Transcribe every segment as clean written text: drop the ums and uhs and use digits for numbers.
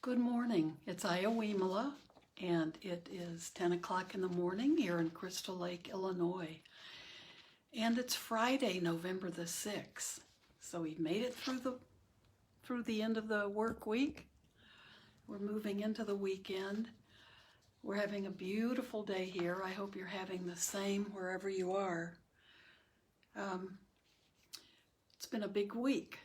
Good morning. It's Ayya Vimala, and it is 10 o'clock in the morning here in Crystal Lake, Illinois. And it's Friday, November the 6th. So we've made it through the end of the work week. We're moving into the weekend. We're having a beautiful day here. I hope you're having the same wherever you are. It's been a big week.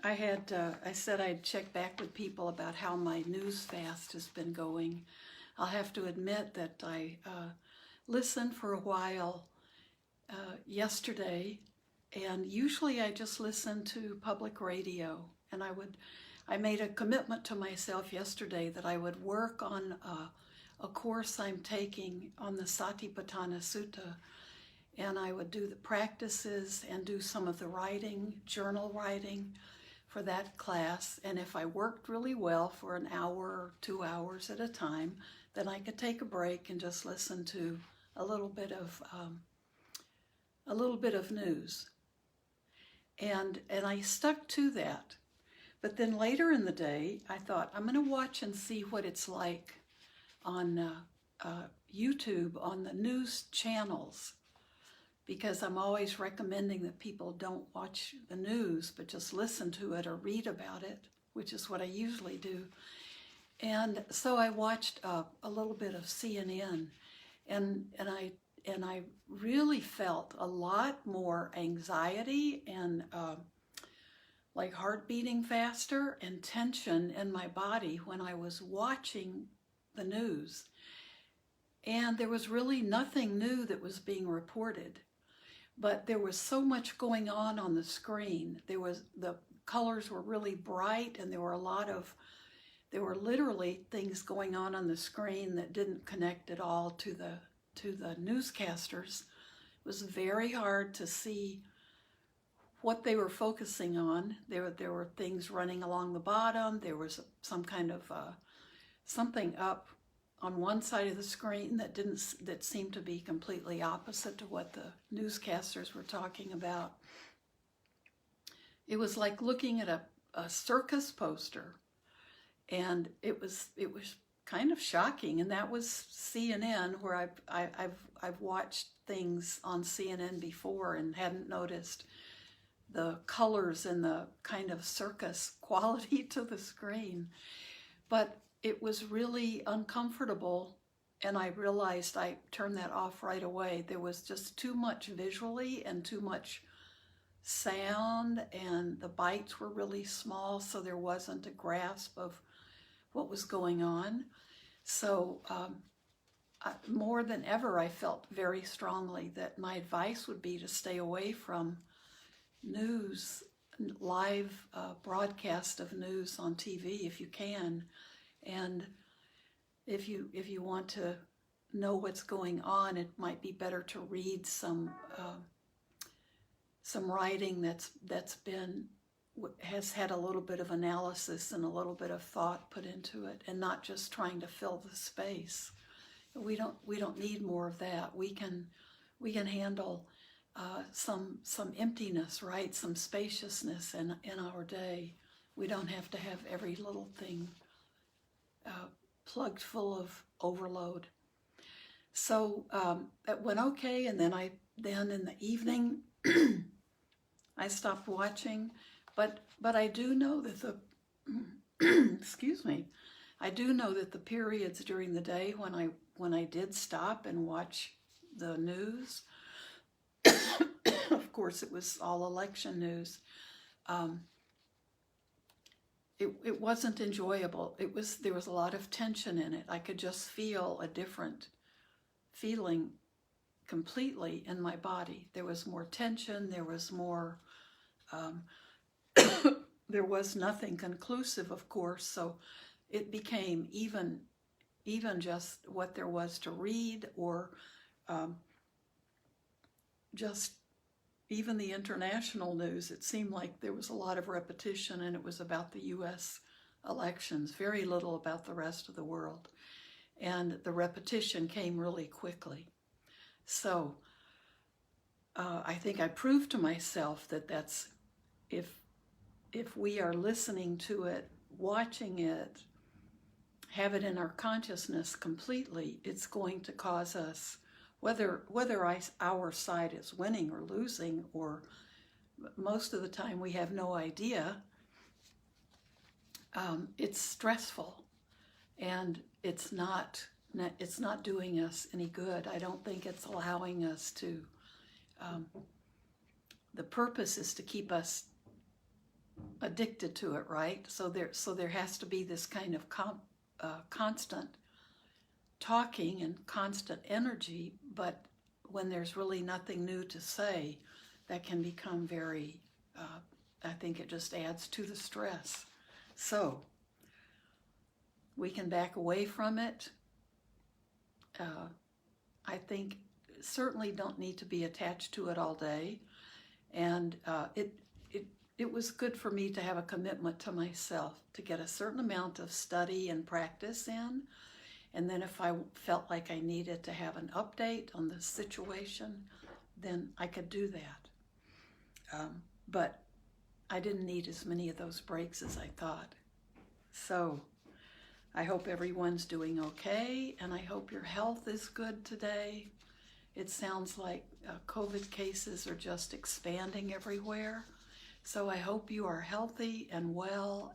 I said I'd check back with people about how my news fast has been going. I'll have to admit that I listened for a while yesterday, and usually I just listen to public radio. And I made a commitment to myself yesterday that I would work on a course I'm taking on the Satipatthana Sutta, and I would do the practices and do some of the writing, journal writing, for that class. And if I worked really well for an hour or 2 hours at a time, then I could take a break and just listen to a little bit of news. And I stuck to that. But then later in the day, I thought, I'm going to watch and see what it's like on YouTube, on the news channels, because I'm always recommending that people don't watch the news, but just listen to it or read about it, which is what I usually do. And so I watched a little bit of CNN, and I really felt a lot more anxiety and like heart beating faster and tension in my body when I was watching the news. And there was really nothing new that was being reported. But there was so much going on the screen. The colors were really bright, and there were literally things going on the screen that didn't connect at all to the newscasters. It was very hard to see what they were focusing on. There were things running along the bottom. There was some kind of something up on one side of the screen that seemed to be completely opposite to what the newscasters were talking about. It was like looking at a circus poster, and it was kind of shocking. And that was CNN, where I've watched things on CNN before and hadn't noticed the colors and the kind of circus quality to the screen. But it was really uncomfortable, and I realized I turned that off right away. There was just too much visually and too much sound, and the bites were really small, so there wasn't a grasp of what was going on. So more than ever, I felt very strongly that my advice would be to stay away from news, live broadcast of news on TV if you can. And if you want to know what's going on, it might be better to read some writing has had a little bit of analysis and a little bit of thought put into it, and not just trying to fill the space. We don't need more of that. We can handle some emptiness, right? Some spaciousness in our day. We don't have to have every little thing plugged full of overload. So it went okay, and then in the evening I stopped watching, but I do know that I do know that the periods during the day when I did stop and watch the news, of course it was all election news. It wasn't enjoyable. There was a lot of tension in it. I could just feel a different feeling completely in my body. There was more tension. There was more. There was nothing conclusive, of course. So it became even just what there was to read, or just even the international news. It seemed like there was a lot of repetition, and it was about the U.S. elections, very little about the rest of the world. And the repetition came really quickly. So I think I proved to myself that that's, if we are listening to it, watching it, have it in our consciousness completely, it's going to cause us, whether our side is winning or losing, or most of the time we have no idea, it's stressful, and it's not doing us any good. I don't think it's allowing us to, the purpose is to keep us addicted to it, right? So there has to be this kind of constant talking and constant energy, but when there's really nothing new to say, that can become very, I think it just adds to the stress. So we can back away from it. I think certainly don't need to be attached to it all day. And it was good for me to have a commitment to myself to get a certain amount of study and practice in. And then if I felt like I needed to have an update on the situation, then I could do that. But I didn't need as many of those breaks as I thought. So I hope everyone's doing okay, and I hope your health is good today. It sounds like COVID cases are just expanding everywhere. So I hope you are healthy and well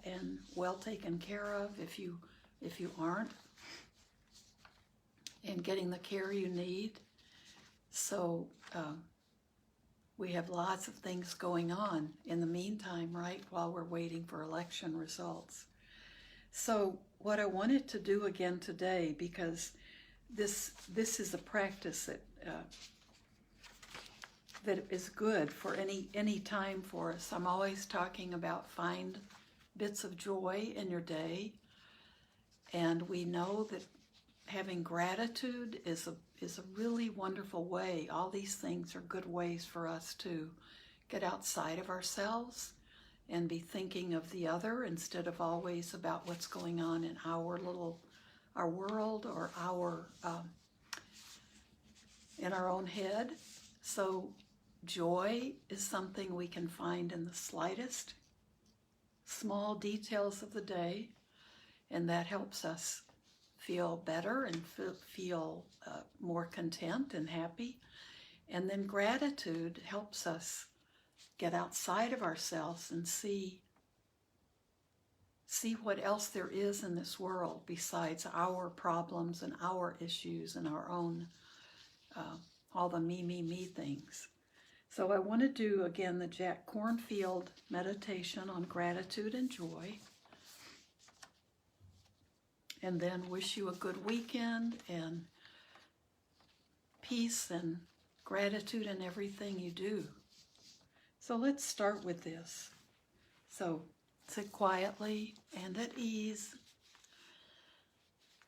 taken care of if you aren't, and getting the care you need. So we have lots of things going on in the meantime, right, while we're waiting for election results. So what I wanted to do again today, because this is a practice that is good for any time for us. I'm always talking about find bits of joy in your day, and we know that having gratitude is a really wonderful way. All these things are good ways for us to get outside of ourselves and be thinking of the other instead of always about what's going on in our world or in our own head. So joy is something we can find in the slightest small details of the day, and that helps us feel better and feel more content and happy. And then gratitude helps us get outside of ourselves and see what else there is in this world besides our problems and our issues and our own, all the me things. So I want to do, again, the Jack Kornfield meditation on gratitude and joy. And then wish you a good weekend and peace and gratitude in everything you do. So let's start with this. So sit quietly and at ease.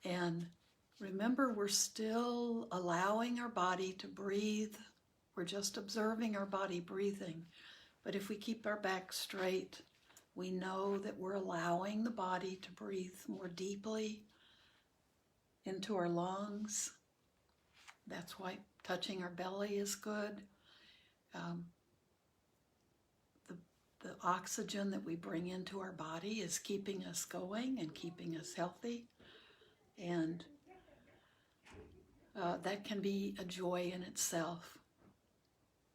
And remember, we're still allowing our body to breathe. We're just observing our body breathing. But if we keep our back straight, we know that we're allowing the body to breathe more deeply into our lungs. That's why touching our belly is good. The oxygen that we bring into our body is keeping us going and keeping us healthy. And that can be a joy in itself.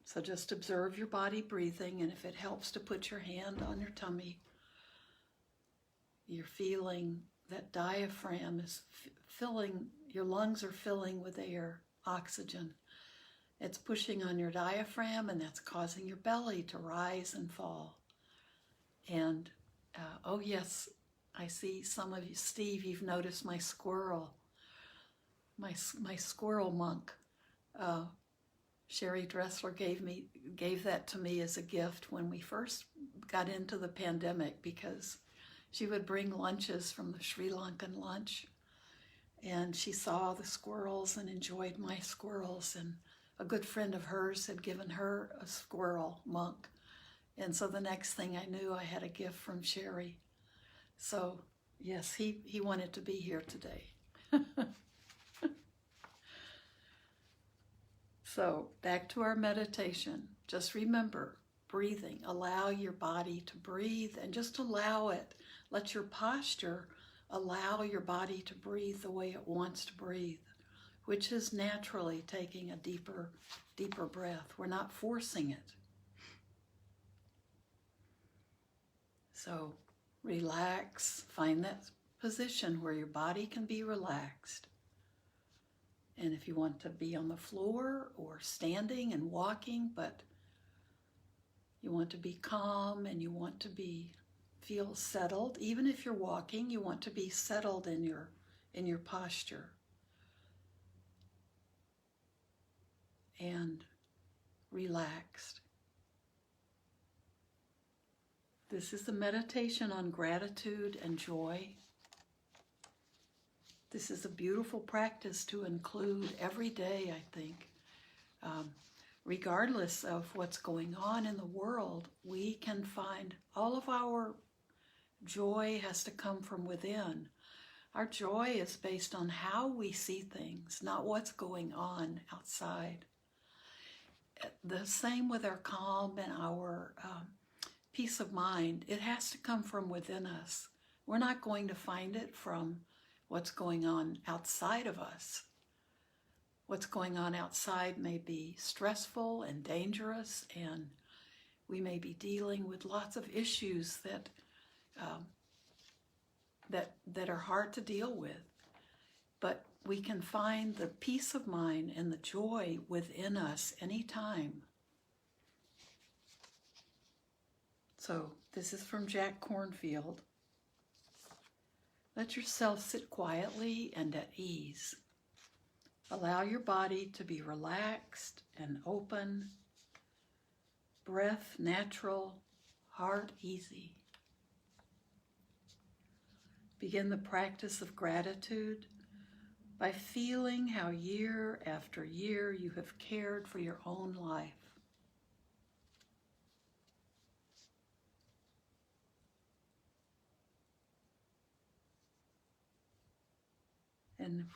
So just observe your body breathing, and if it helps to put your hand on your tummy, you're feeling that diaphragm is filling, your lungs are filling with air, oxygen. It's pushing on your diaphragm, and that's causing your belly to rise and fall. And, oh yes, I see some of you, Steve, you've noticed my squirrel, my squirrel monk. Sherry Dressler gave that to me as a gift when we first got into the pandemic, because she would bring lunches from the Sri Lankan lunch, and she saw the squirrels and enjoyed my squirrels, and a good friend of hers had given her a squirrel monk. And so the next thing I knew, I had a gift from Sherry. So yes, he wanted to be here today. So back to our meditation. Just remember, breathing. Allow your body to breathe and just allow it. Let your posture allow your body to breathe the way it wants to breathe, which is naturally taking a deeper, deeper breath. We're not forcing it. So relax, find that position where your body can be relaxed. And if you want to be on the floor or standing and walking, but you want to be calm and you want to feel settled, even if you're walking, you want to be settled in your posture. And relaxed. This is the meditation on gratitude and joy. This is a beautiful practice to include every day, I think. Regardless of what's going on in the world, we can find all of our joy has to come from within. Our joy is based on how we see things, not what's going on outside. The same with our calm and our peace of mind. It has to come from within us. We're not going to find it from what's going on outside of us. What's going on outside may be stressful and dangerous, and we may be dealing with lots of issues that are hard to deal with. But we can find the peace of mind and the joy within us anytime. So this is from Jack Kornfield. Let yourself sit quietly and at ease. Allow your body to be relaxed and open, breath natural, heart easy. Begin the practice of gratitude by feeling how year after year you have cared for your own life. And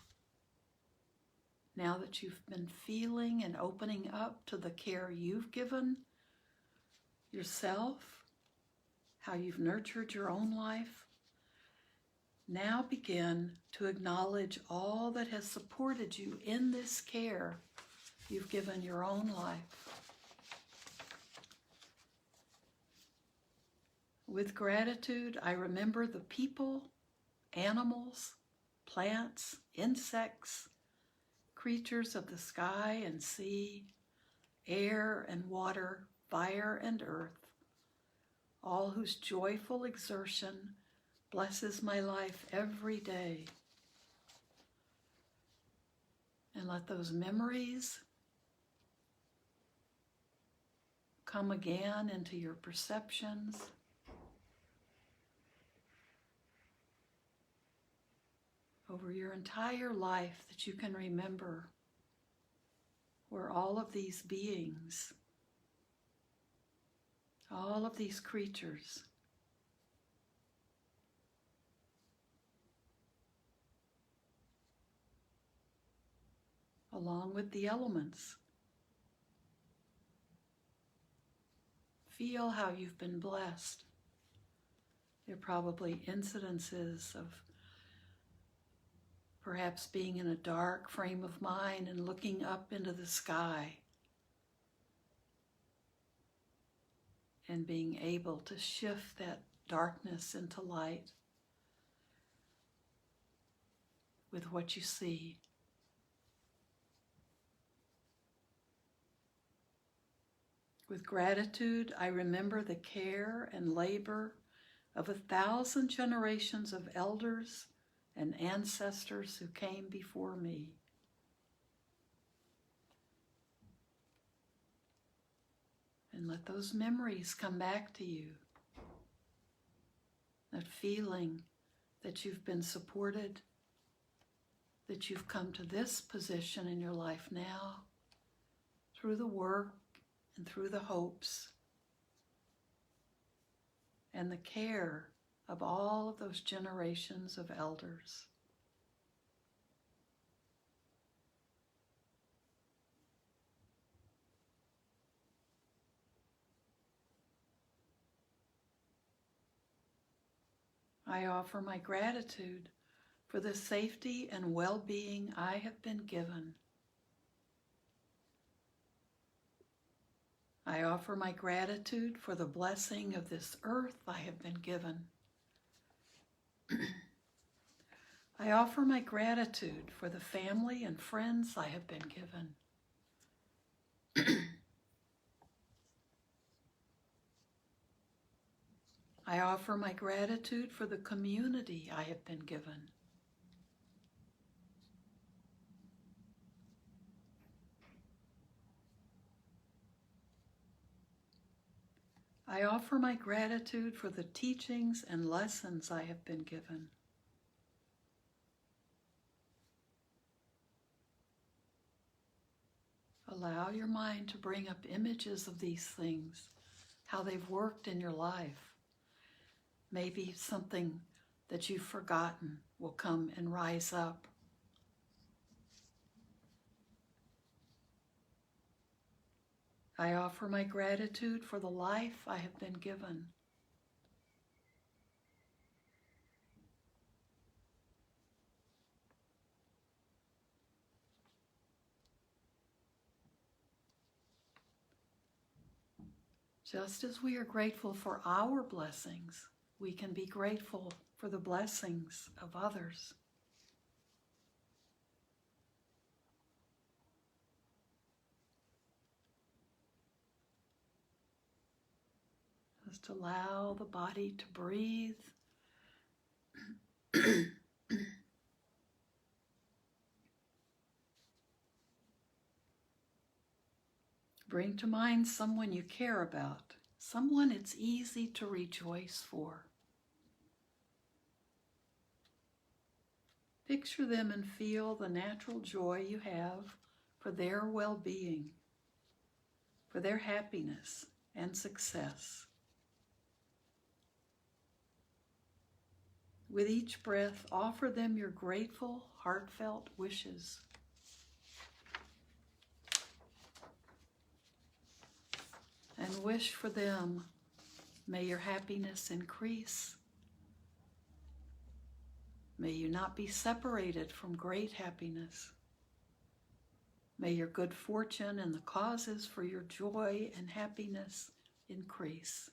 now that you've been feeling and opening up to the care you've given yourself, how you've nurtured your own life, now begin to acknowledge all that has supported you in this care you've given your own life. With gratitude, I remember the people, animals, plants, insects, creatures of the sky and sea, air and water, fire and earth, all whose joyful exertion blesses my life every day. And let those memories come again into your perceptions. Over your entire life, that you can remember where all of these beings, all of these creatures, along with the elements, feel how you've been blessed. There are probably incidences of perhaps being in a dark frame of mind and looking up into the sky and being able to shift that darkness into light with what you see. With gratitude, I remember the care and labor of 1,000 generations of elders and ancestors who came before me. And let those memories come back to you. That feeling that you've been supported, that you've come to this position in your life now through the work and through the hopes and the care of all of those generations of elders. I offer my gratitude for the safety and well-being I have been given. I offer my gratitude for the blessing of this earth I have been given. I offer my gratitude for the family and friends I have been given. I offer my gratitude for the community I have been given. I offer my gratitude for the teachings and lessons I have been given. Allow your mind to bring up images of these things, how they've worked in your life. Maybe something that you've forgotten will come and rise up. I offer my gratitude for the life I have been given. Just as we are grateful for our blessings, we can be grateful for the blessings of others. Just allow the body to breathe. Bring to mind someone you care about, someone it's easy to rejoice for. Picture them and feel the natural joy you have for their well-being, for their happiness and success. With each breath, offer them your grateful, heartfelt wishes. And wish for them, may your happiness increase. May you not be separated from great happiness. May your good fortune and the causes for your joy and happiness increase.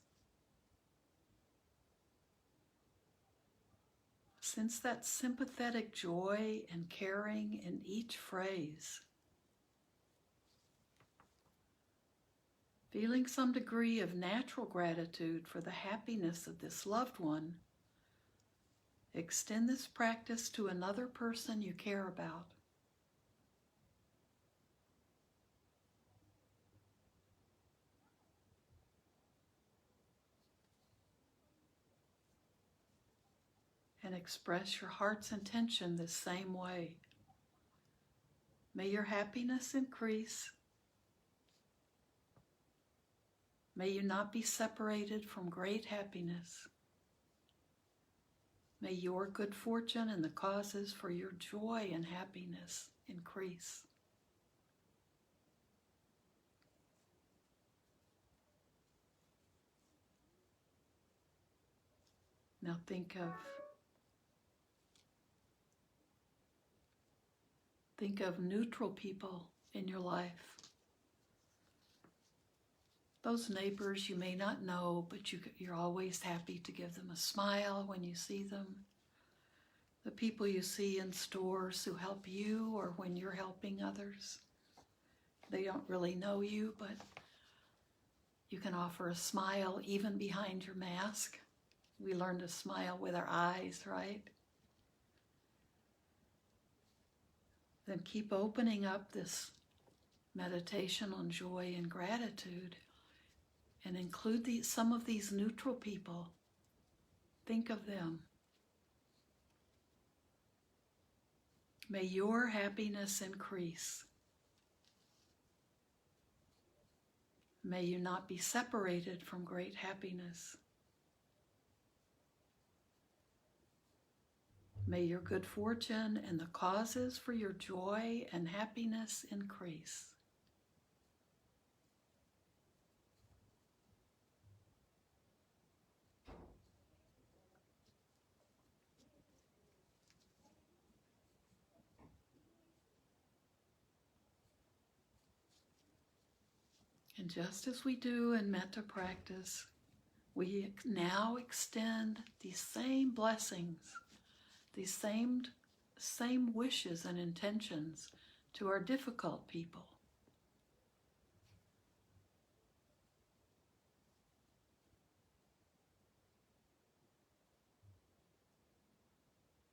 Sense that sympathetic joy and caring in each phrase. Feeling some degree of natural gratitude for the happiness of this loved one, extend this practice to another person you care about. And express your heart's intention the same way. May your happiness increase. May you not be separated from great happiness. May your good fortune and the causes for your joy and happiness increase. Now think of neutral people in your life. Those neighbors you may not know, but you're always happy to give them a smile when you see them. The people you see in stores who help you or when you're helping others. They don't really know you, but you can offer a smile even behind your mask. We learn to smile with our eyes, right? Then keep opening up this meditation on joy and gratitude and include some of these neutral people. Think of them. May your happiness increase. May you not be separated from great happiness. May your good fortune and the causes for your joy and happiness increase. And just as we do in metta practice, we now extend these same blessings, these same wishes and intentions to our difficult people.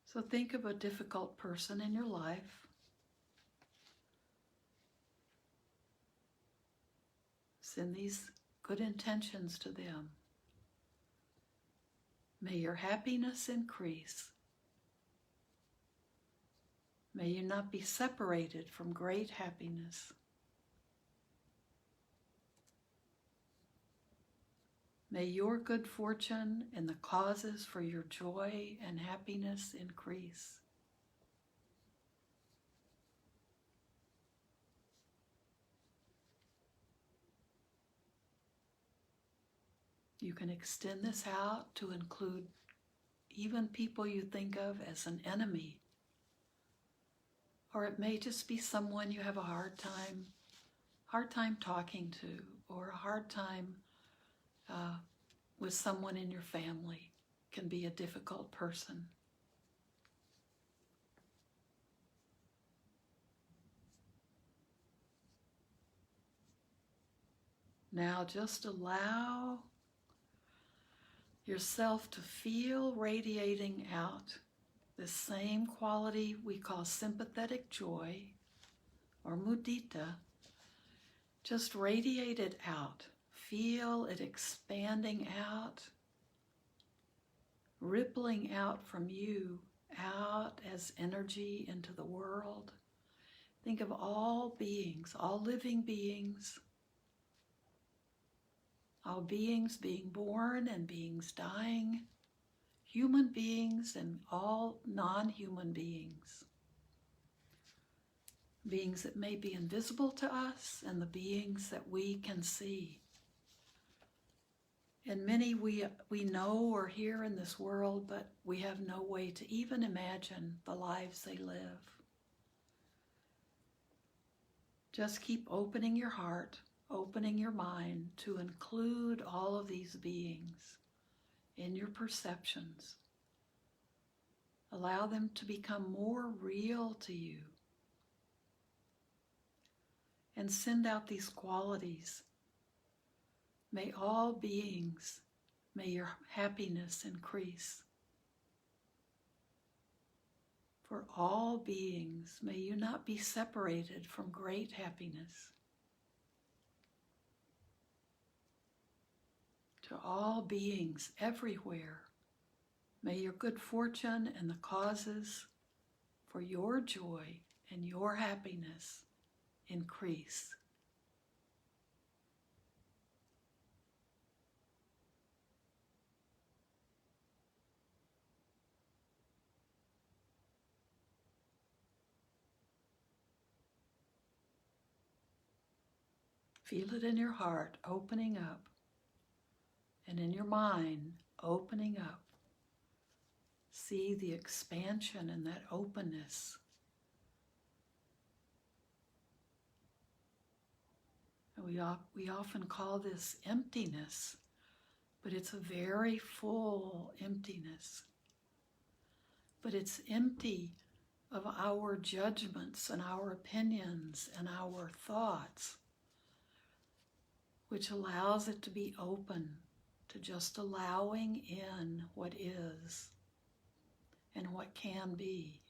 So think of a difficult person in your life. Send these good intentions to them. May your happiness increase. May you not be separated from great happiness. May your good fortune and the causes for your joy and happiness increase. You can extend this out to include even people you think of as an enemy. Or it may just be someone you have a hard time talking to, or a hard time with someone in your family. Can be a difficult person. Now just allow yourself to feel radiating out the same quality we call sympathetic joy or mudita. Just radiate it out. Feel it expanding out, rippling out from you, out as energy into the world. Think of all beings, all living beings, all beings being born and beings dying, human beings and all non-human beings. Beings that may be invisible to us and the beings that we can see. And many we know or hear in this world, but we have no way to even imagine the lives they live. Just keep opening your heart, opening your mind to include all of these beings in your perceptions. Allow them to become more real to you. And send out these qualities. May all beings, may your happiness increase. For all beings, may you not be separated from great happiness. To all beings everywhere, may your good fortune and the causes for your joy and your happiness increase. Feel it in your heart, opening up, and in your mind, opening up. See the expansion and that openness. And we often call this emptiness, but it's a very full emptiness. But it's empty of our judgments and our opinions and our thoughts, which allows it to be open to just allowing in what is and what can be.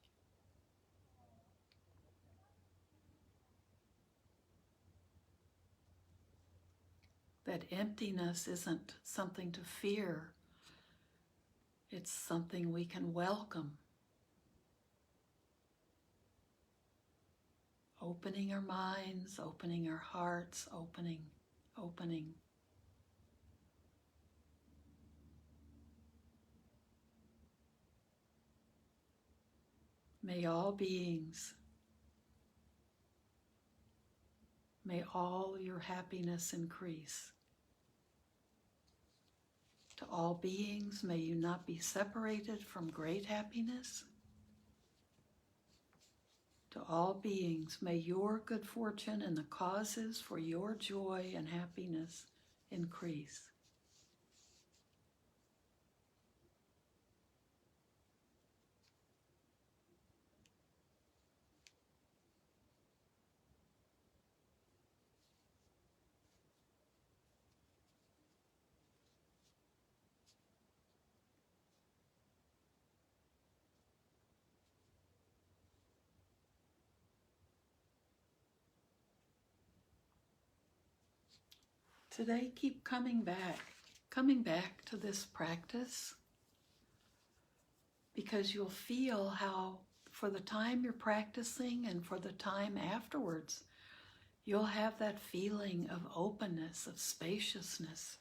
That emptiness isn't something to fear. It's something we can welcome. Opening our minds, opening our hearts, opening. May all beings, may all your happiness increase. To all beings, may you not be separated from great happiness. To To all beings, may your good fortune and the causes for your joy and happiness increase. Today, keep coming back to this practice, because you'll feel how, for the time you're practicing and for the time afterwards, you'll have that feeling of openness, of spaciousness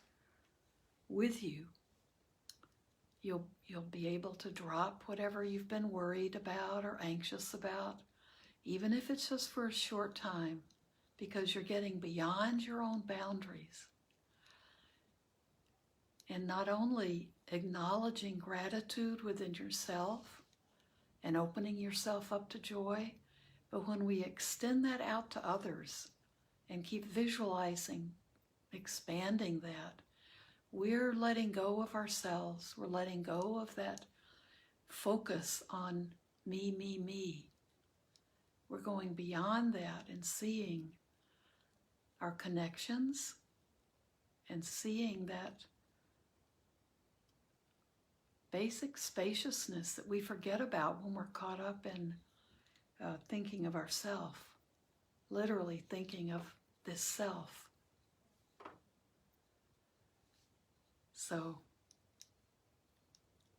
with you. You'll be able to drop whatever you've been worried about or anxious about, even if it's just for a short time, because you're getting beyond your own boundaries. And not only acknowledging gratitude within yourself and opening yourself up to joy, but when we extend that out to others and keep visualizing, expanding that, we're letting go of ourselves. We're letting go of that focus on me, me, me. We're going beyond that and seeing our connections and seeing that basic spaciousness that we forget about when we're caught up in thinking of ourself, literally thinking of this self. So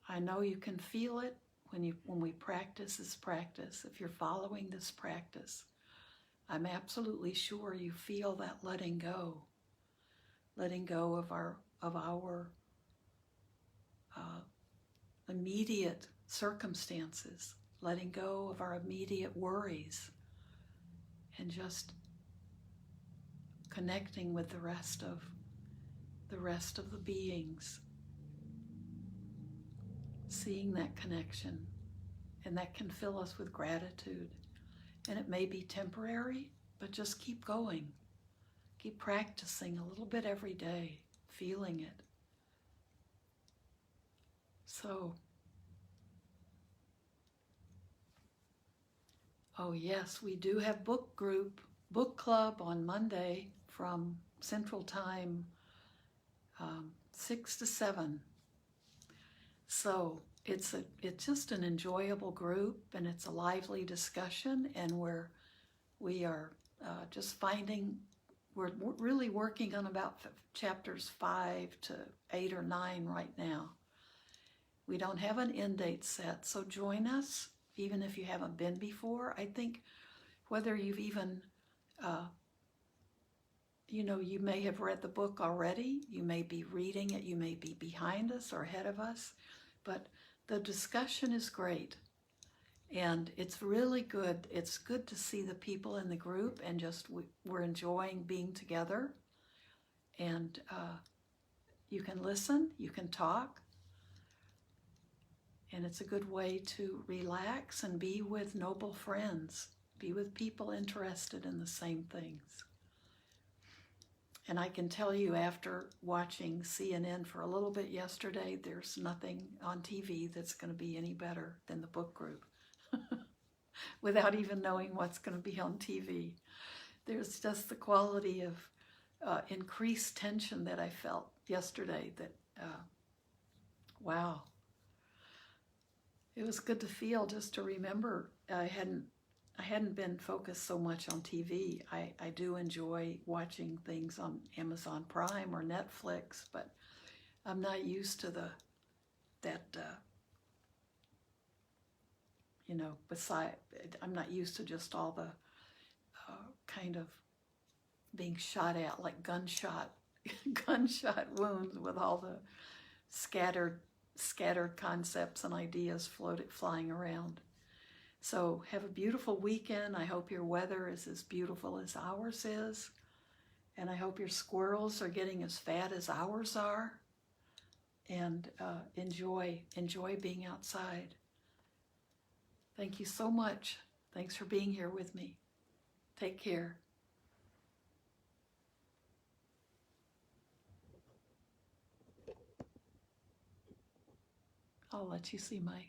I know you can feel it when we practice this practice. If you're following this practice, I'm absolutely sure you feel that letting go of our immediate circumstances, letting go of our immediate worries, and just connecting with the rest of the beings, seeing that connection, and that can fill us with gratitude. And it may be temporary, but just keep going. Keep practicing a little bit every day, feeling it. So, oh yes, we do have book club on Monday from Central Time, 6 to 7. So it's just an enjoyable group, and it's a lively discussion, and we are just we're really working on about chapters 5 to 8 or 9 right now. We don't have an end date set, so join us, even if you haven't been before. I think whether you've even, you may have read the book already, you may be reading it, you may be behind us or ahead of us, but the discussion is great, and it's really good. It's good to see the people in the group, and just we're enjoying being together, and you can listen, you can talk, and it's a good way to relax and be with noble friends, be with people interested in the same things. And I can tell you, after watching CNN for a little bit yesterday, there's nothing on TV that's going to be any better than the book group. Without even knowing what's going to be on TV. There's just the quality of increased tension that I felt yesterday that, wow. It was good to feel, just to remember I hadn't been focused so much on TV. I do enjoy watching things on Amazon Prime or Netflix, but I'm not used to I'm not used to just all the kind of being shot at, like gunshot wounds, with all the scattered concepts and ideas flying around. So have a beautiful weekend. I hope your weather is as beautiful as ours is. And I hope your squirrels are getting as fat as ours are. And enjoy being outside. Thank you so much Thanks for being here with me. Take care. I'll let you see my